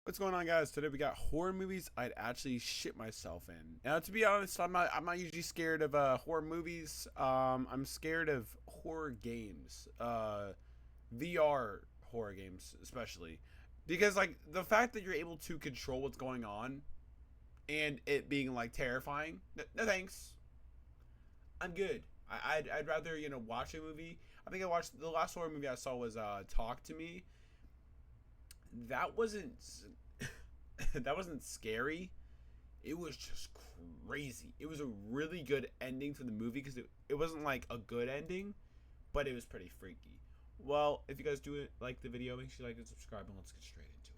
What's going on, guys? Today we got horror movies I'd actually shit myself in. Now, to be honest, I'm not usually scared of horror movies. I'm scared of horror games, VR horror games especially, because like the fact that you're able to control what's going on and it being like terrifying. No thanks. I'm good. I'd rather watch a movie. I think I watched the last horror movie I saw was Talk to Me. That wasn't scary. It was just crazy. It was a really good ending to the movie because it wasn't like a good ending, but it was pretty freaky. Well, if you guys do like the video, make sure you like and subscribe, and let's get straight into it.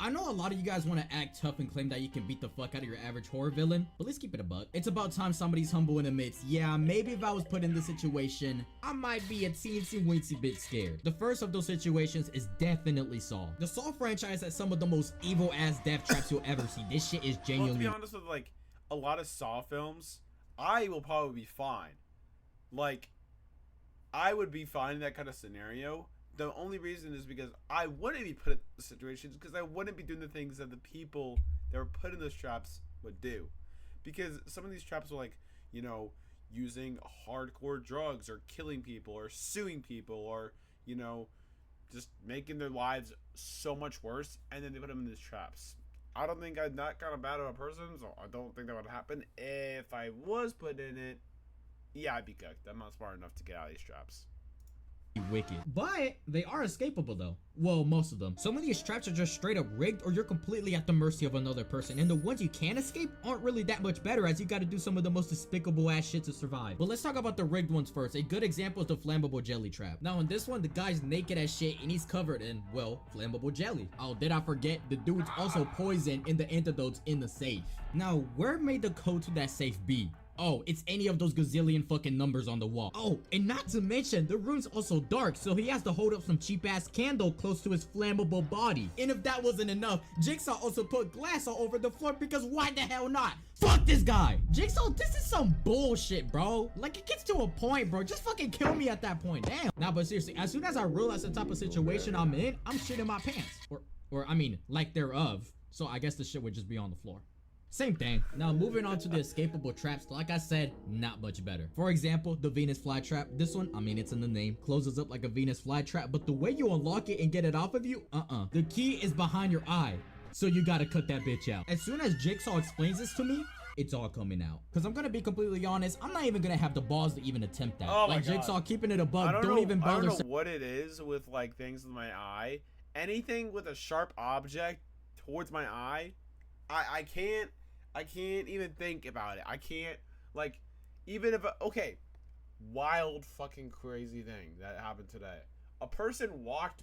I know a lot of you guys want to act tough and claim that you can beat the fuck out of your average horror villain, but let's keep it a buck. It's about time somebody's humble and admits, yeah, maybe if I was put in this situation, I might be a teensy weensy bit scared. The first of those situations is definitely Saw. The Saw franchise has some of the most evil ass death traps you'll ever see. This shit is genuinely. Well, to be honest with like a lot of Saw films, I will probably be fine. Like, I would be fine in that kind of scenario. The only reason is because I wouldn't be put in the situations because I wouldn't be doing the things that the people that were put in those traps would do. Because some of these traps are like, using hardcore drugs or killing people or suing people or, just making their lives so much worse, and then they put them in these traps. I don't think I'm that kind of bad of a person, so I don't think that would happen. If I was put in it, yeah, I'd be cooked. I'm not smart enough to get out of these traps. Wicked, but they are escapable though. Well, most of them. Some of these traps are just straight up rigged, or you're completely at the mercy of another person, and the ones you can escape aren't really that much better, as you got to do some of the most despicable ass shit to survive. But let's talk about the rigged ones first. A good example is the flammable jelly trap. Now in this one, the guy's naked as shit and he's covered in, well, flammable jelly. Oh, did I forget? The dude's also poisoned in the antidotes in the safe. Now, where may the code to that safe be? Oh, it's any of those gazillion fucking numbers on the wall. Oh, and not to mention, the room's also dark, so he has to hold up some cheap-ass candle close to his flammable body. And if that wasn't enough, Jigsaw also put glass all over the floor because why the hell not? Fuck this guy! Jigsaw, this is some bullshit, bro. Like, it gets to a point, bro. Just fucking kill me at that point. Damn. Nah, but seriously, as soon as I realize the type of situation I'm in, I'm shitting my pants. Or I mean, like thereof. So I guess the shit would just be on the floor. Same thing. Now moving on to the escapable traps, like I said, not much better. For example, the Venus flytrap. This one, I mean, it's in the name, closes up like a Venus flytrap, but the way you unlock it and get it off of you, the key is behind your eye, so you gotta cut that bitch out. As soon as Jigsaw explains this to me, it's all coming out. Because I'm gonna be completely honest, I'm not even gonna have the balls to even attempt that. Oh like my God. Jigsaw, keeping it a bug, don't even bother. I don't know what it is with like things in my eye. Anything with a sharp object towards my eye, I can't even think about it. I can't, like, even if, okay, wild fucking crazy thing that happened today. A person walked,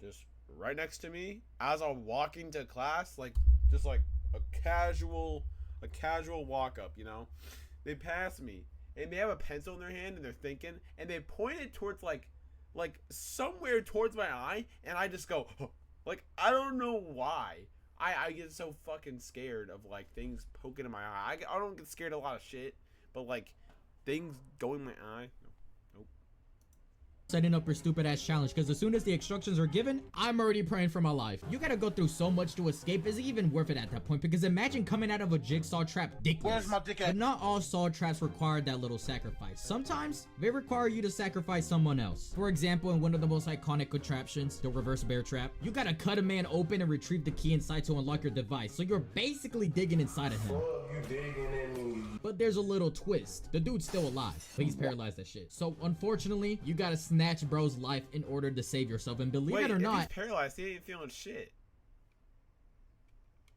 just right next to me as I'm walking to class, just like a casual walk up, They pass me, and they have a pencil in their hand, and they're thinking, and they point it towards, like somewhere towards my eye, and I just go, like, I don't know why. I get so fucking scared of, like, things poking in my eye. I don't get scared of a lot of shit, but, like, things going in my eye, nope. Setting up your stupid ass challenge, because as soon as the instructions are given, I'm already praying for my life. You gotta go through so much to escape. Is it even worth it at that point? Because imagine coming out of a Jigsaw trap dickless. Where's my dick at? But not all Saw traps require that little sacrifice. Sometimes they require you to sacrifice someone else. For example, in one of the most iconic contraptions, the reverse bear trap, you gotta cut a man open and retrieve the key inside to unlock your device. So you're basically digging inside of him. You digging in me. But there's a little twist. The dude's still alive, but he's paralyzed as shit. So unfortunately, you gotta snatch bro's life in order to save yourself. And believe it or not, he's paralyzed, he ain't feeling shit.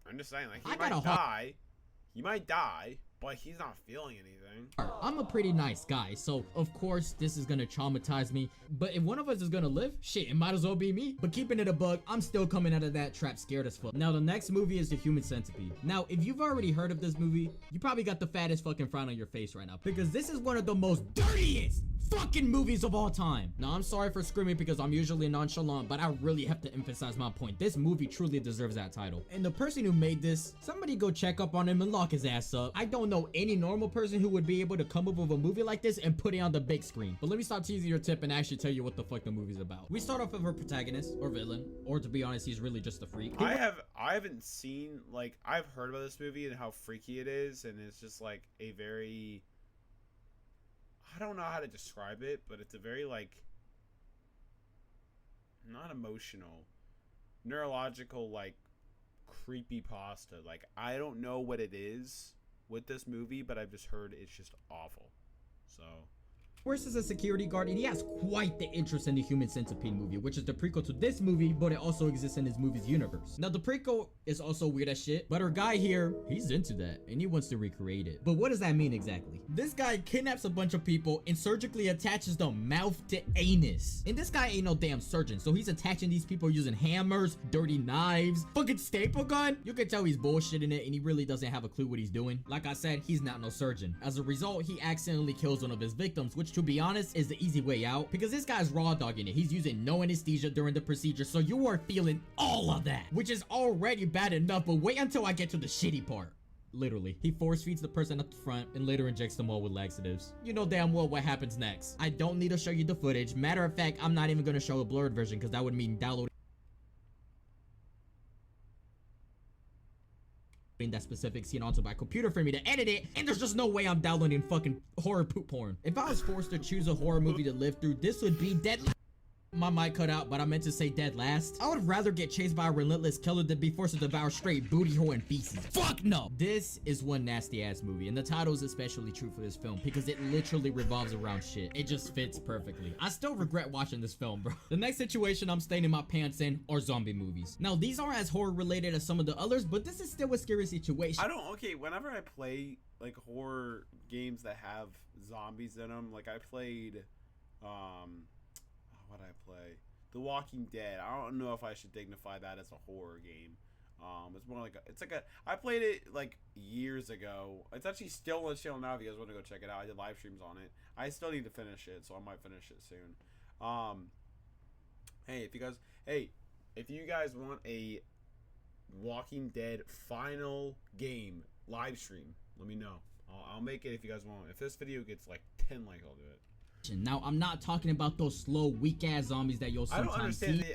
I'm just saying, like, he might die, but he's not feeling anything. I'm a pretty nice guy, so of course this is gonna traumatize me. But if one of us is gonna live, shit, it might as well be me. But keeping it a bug, I'm still coming out of that trap scared as fuck. Now the next movie is The Human Centipede. Now if you've already heard of this movie, you probably got the fattest fucking frown on your face right now, because this is one of the most dirtiest, fucking movies of all time. Now, I'm sorry for screaming because I'm usually nonchalant, but I really have to emphasize my point. This movie truly deserves that title. And the person who made this, somebody go check up on him and lock his ass up. I don't know any normal person who would be able to come up with a movie like this and put it on the big screen. But let me stop teasing your tip and actually tell you what the fuck the movie's about. We start off with our protagonist, or villain, or to be honest, he's really just a freak. I haven't seen, like, I've heard about this movie and how freaky it is, and it's just like a very, I don't know how to describe it, but it's a very, like, not emotional, neurological, like, creepy pasta. Like, I don't know what it is with this movie, but I've just heard it's just awful. So First is a security guard, and he has quite the interest in the Human Centipede movie, which is the prequel to this movie, but it also exists in his movie's universe. Now, the prequel is also weird as shit, but our guy here, he's into that, and he wants to recreate it. But what does that mean exactly? This guy kidnaps a bunch of people and surgically attaches the mouth to anus. And this guy ain't no damn surgeon, so he's attaching these people using hammers, dirty knives, fucking staple gun. You can tell he's bullshitting it, and he really doesn't have a clue what he's doing. Like I said, he's not no surgeon. As a result, he accidentally kills one of his victims, which to be honest is the easy way out because this guy's raw dogging it. He's using no anesthesia during the procedure, so you are feeling all of that, which is already bad enough, but wait until I get to the shitty part. Literally, he force feeds the person at the front and later injects them all with laxatives. You know damn well what happens next. I don't need to show you the footage. Matter of fact, I'm not even gonna show a blurred version because that would mean downloading that specific scene onto my computer for me to edit it, and there's just no way I'm downloading fucking horror poop porn. If I was forced to choose a horror movie to live through, this would be Dead. My mic cut out, but I meant to say dead last. I would rather get chased by a relentless killer than be forced to devour straight booty hole and feces. Fuck no! This is one nasty ass movie, and the title is especially true for this film because it literally revolves around shit. It just fits perfectly. I still regret watching this film, bro. The next situation I'm staining my pants in are zombie movies. Now, these aren't as horror related as some of the others, but this is still a scary situation. Whenever I play, like, horror games that have zombies in them, like, I played, what I play? The Walking Dead. I don't know if I should dignify that as a horror game. It's more like I played it like years ago. It's actually still on the channel now if you guys want to go check it out. I did live streams on it. I still need to finish it, so I might finish it soon. If you guys want a Walking Dead final game live stream, let me know. I'll make it if you guys want. If this video gets like 10 likes, I'll do it. Now, I'm not talking about those slow, weak-ass zombies that you'll sometimes see.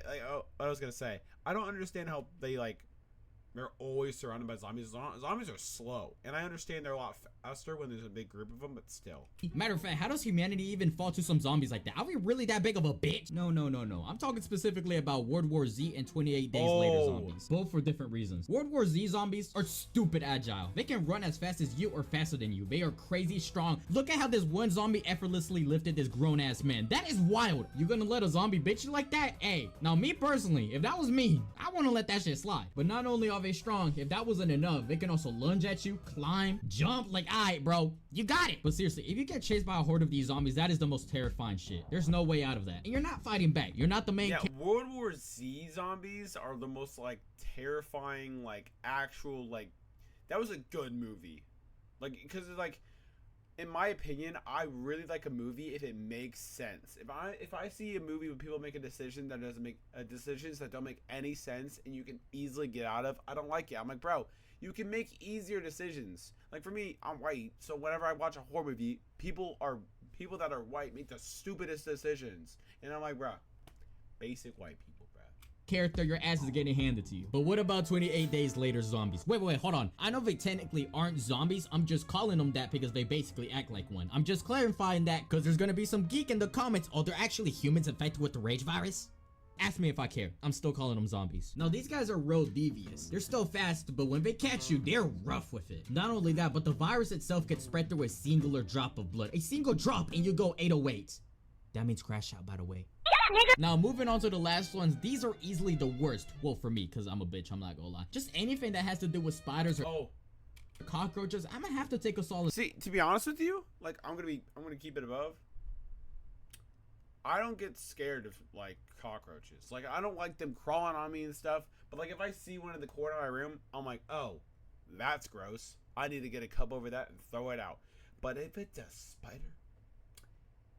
I was gonna say, I don't understand how they're always surrounded by zombies. Zombies are slow, and I understand they're a lot faster when there's a big group of them, but still. Matter of fact, how does humanity even fall to some zombies like that? Are we really that big of a bitch? No. I'm talking specifically about World War Z and 28 Days Later zombies. Both for different reasons. World War Z zombies are stupid agile. They can run as fast as you or faster than you. They are crazy strong. Look at how this one zombie effortlessly lifted this grown-ass man. That is wild. You gonna let a zombie bitch you like that? Hey, now me personally, if that was me, I wanna let that shit slide. But not only are they strong, if that wasn't enough, they can also lunge at you, climb, jump. Like, alright, bro, you got it. But seriously, if you get chased by a horde of these zombies, that is the most terrifying shit. There's no way out of that. And you're not fighting back. You're not the main World War Z zombies are the most, like, terrifying, like, actual, like, that was a good movie. Like, because, like, in my opinion, I really like a movie if it makes sense. If I see a movie where people make a decision that doesn't make decisions that don't make any sense and you can easily get out of, I don't like it. I'm like, bro, you can make easier decisions. Like, for me, I'm white, so whenever I watch a horror movie, people that are white make the stupidest decisions, and I'm like, bro, basic white people. Character, your ass is getting handed to you. But what about 28 Days Later zombies? Wait, hold on. I know they technically aren't zombies. I'm just calling them that because they basically act like one. I'm just clarifying that because there's gonna be some geek in the comments. Oh, they're actually humans infected with the rage virus? Ask me if I care. I'm still calling them zombies. Now, these guys are real devious. They're still fast, but when they catch you, they're rough with it. Not only that, but the virus itself gets spread through a singular drop of blood. A single drop and you go 808. That means crash out, by the way. Now, moving on to the last ones, these are easily the worst. Well, for me, because I'm a bitch, I'm not gonna lie. Just anything that has to do with spiders or cockroaches, I'm gonna have to take a solid. See, to be honest with you, like, I'm gonna keep it above. I don't get scared of, like, cockroaches. Like, I don't like them crawling on me and stuff. But, like, if I see one in the corner of my room, I'm like, oh, that's gross. I need to get a cup over that and throw it out. But if it's a spider,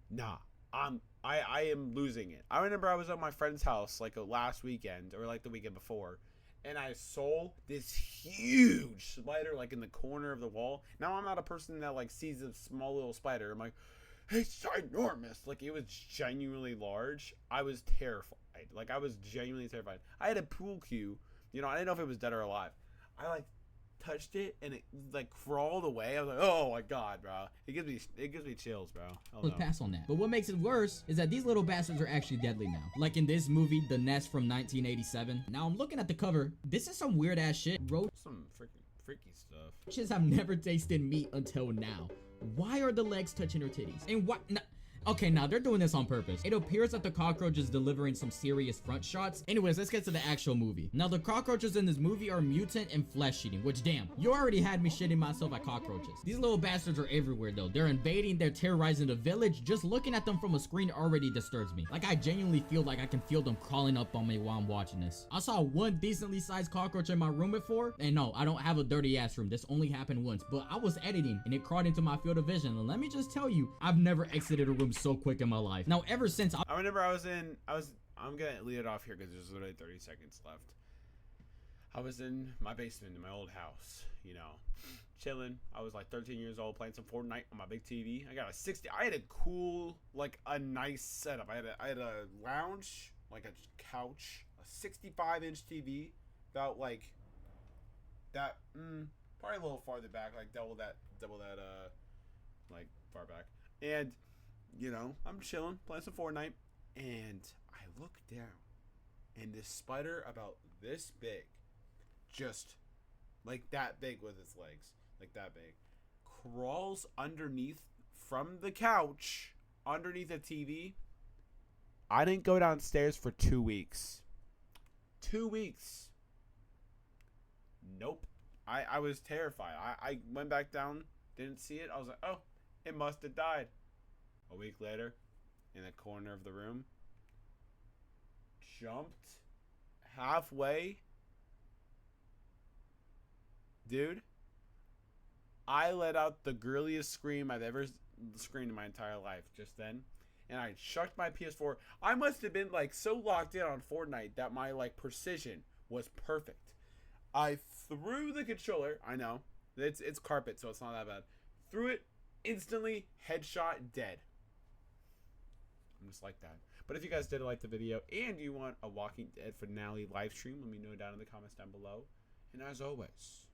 nah, I am losing it. I remember I was at my friend's house like last weekend or like the weekend before, and I saw this huge spider like in the corner of the wall. Now I'm not a person that like sees a small little spider. I'm like, it's ginormous. Like it was genuinely large. I was terrified. Like I was genuinely terrified. I had a pool cue. You know, I didn't know if it was dead or alive. I like touched it and it like crawled away. I was like, oh my god, bro. It gives me chills, bro. Let's pass on that. But what makes it worse is that these little bastards are actually deadly now. Like in this movie, The Nest from 1987. Now I'm looking at the cover. This is some weird ass shit. Some freaky stuff. Roaches have never tasted meat until now. Why are the legs touching her titties? And what? Okay, now they're doing this on purpose. It appears that the cockroach is delivering some serious front shots. Anyways, let's get to the actual movie. Now, the cockroaches in this movie are mutant and flesh-eating, which, damn, you already had me shitting myself at cockroaches. These little bastards are everywhere, though. They're invading, they're terrorizing the village. Just looking at them from a screen already disturbs me. Like, I genuinely feel like I can feel them crawling up on me while I'm watching this. I saw one decently sized cockroach in my room before, and no, I don't have a dirty-ass room. This only happened once, but I was editing, and it crawled into my field of vision, and let me just tell you, I've never exited a room so quick in my life. Now, ever since I remember I'm gonna lead it off here because there's literally 30 seconds left. I was in my basement in my old house, you know, chilling. I was like 13 years old playing some Fortnite on my big TV. I had a cool, like a nice setup. I had a lounge, like a couch, a 65-inch TV, about like that, probably a little farther back, like double that, like far back. And you know, I'm chilling, playing some Fortnite, and I look down, and this spider about this big, just like that big with its legs, like that big, crawls underneath from the couch, underneath the TV. I didn't go downstairs for 2 weeks. 2 weeks. Nope. I was terrified. I went back down, didn't see it. I was like, oh, it must have died. A week later, in the corner of the room, jumped halfway. Dude, I let out the girliest scream I've ever screamed in my entire life just then. And I chucked my PS4. I must have been like so locked in on Fortnite that my like precision was perfect. I threw the controller. I know. It's carpet, so it's not that bad. Threw it instantly, headshot, dead. I'm just like that. But if you guys did like the video and you want a Walking Dead finale live stream, let me know down in the comments down below. And as always,